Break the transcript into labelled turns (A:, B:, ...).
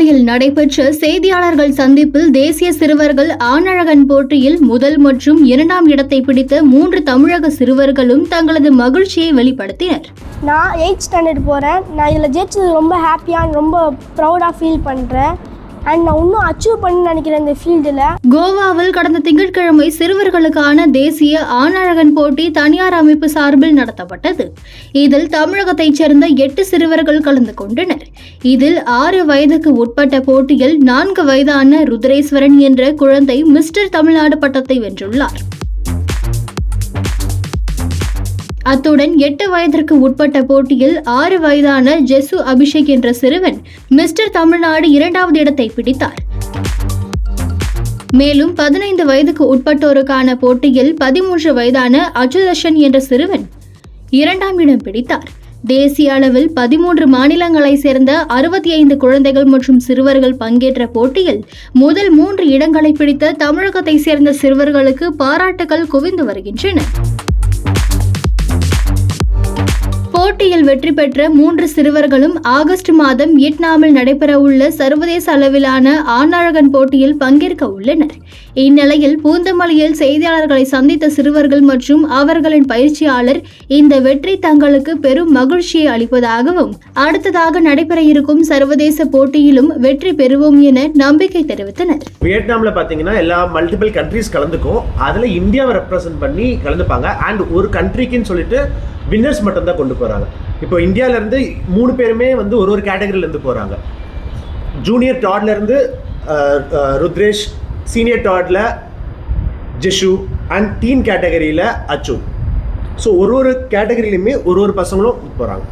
A: பூந்தமல்லியில் நடைபெற்ற செய்தியாளர்கள் சந்திப்பில் தேசிய சிறுவர்கள் ஆணழகன் போட்டியில் முதல் மற்றும் 2ஆம் இடத்தை பிடித்த 3 தமிழக சிறுவர்களும் தங்களது மகிழ்ச்சியை வெளிப்படுத்தினர்.
B: நான் 8th ஸ்டாண்டர்ட் போகிறேன். நான் இதில் ஜெயிச்சது ரொம்ப ஹாப்பியாக ரொம்ப ப்ரௌடாக ஃபீல் பண்ணுறேன். அண்ட் நான் இன்னும் அச்சீவ் பண்ண நினைக்கிறேன் இந்த ஃபீல்டில்.
A: கோவாவில் கடந்த திங்கட்கிழமை சிறுவர்களுக்கான தேசிய ஆணழகன் போட்டி தனியார் அமைப்பு சார்பில் நடத்தப்பட்டது. இதில் தமிழகத்தைச் சேர்ந்த 8 சிறுவர்கள் கலந்து கொண்டனர். இதில் 6 வயதுக்கு உட்பட்ட போட்டியில் 4 வயதான ருத்ரேஸ்வரன் என்ற குழந்தை மிஸ்டர் தமிழ்நாடு பட்டத்தை வென்றுள்ளார். அத்துடன் 8 வயதிற்கு உட்பட்ட போட்டியில் 6 வயதான ஜெசு அபிஷேக் என்ற சிறுவன் மிஸ்டர் தமிழ்நாடு 2வது இடத்தை பிடித்தார். மேலும் 15 வயதுக்கு உட்பட்டோருக்கான போட்டியில் 13 வயதான அச்சுதர்ஷன் என்ற சிறுவன் 2ஆம் இடம் பிடித்தார். தேசிய அளவில் 13 மாநிலங்களைச் சேர்ந்த 65 குழந்தைகள் மற்றும் சிறுவர்கள் பங்கேற்ற போட்டியில் முதல் 3 இடங்களை பிடித்த தமிழகத்தைச் சேர்ந்த சிறுவர்களுக்கு பாராட்டுகள் குவிந்து வருகின்றன. போட்டியில் வெற்றி பெற்ற 3 சிறுவர்களும் ஆகஸ்ட் மாதம் வியட்நாமில் நடைபெறவுள்ள சர்வதேச அளவிலான ஆணழகன் போட்டியில் பங்கேற்க உள்ளனர். இந்நிலையில் பூந்தமல்லியில் செய்தியாளர்களை சந்தித்த சிறுவர்கள் மற்றும் அவர்களின் பயிற்சியாளர் இந்த வெற்றி தங்களுக்கு பெரும் மகிழ்ச்சியை அளிப்பதாகவும் அடுத்ததாக நடைபெற இருக்கும் சர்வதேச போட்டியிலும் வெற்றி பெறுவோம் என நம்பிக்கை தெரிவித்தனர்.
C: வியட்நாம்ல பாத்தீங்கன்னா எல்லா மல்டிபிள் கண்ட்ரீஸ் கலந்துக்கும். அதுல இந்தியாவை ரெப்ரசென்ட் பண்ணி கலந்துப்பாங்க. அண்ட் ஒரு கண்ட்ரிக்குன்னு சொல்லிட்டு வின்னர்ஸ் மட்டும் தான் கொண்டு போகிறாங்க. இப்போ இந்தியாவிலேருந்து 3 பேருமே வந்து ஒரு கேட்டகரியிலேருந்து போகிறாங்க. ஜூனியர் டாட்லேருந்து ருத்ரேஷ், சீனியர் டாட்ல ஜெஷு அண்ட் டீன் கேட்டகரியில் அச்சு. ஸோ ஒரு கேட்டகரியிலுமே ஒரு பசங்களும் போகிறாங்க.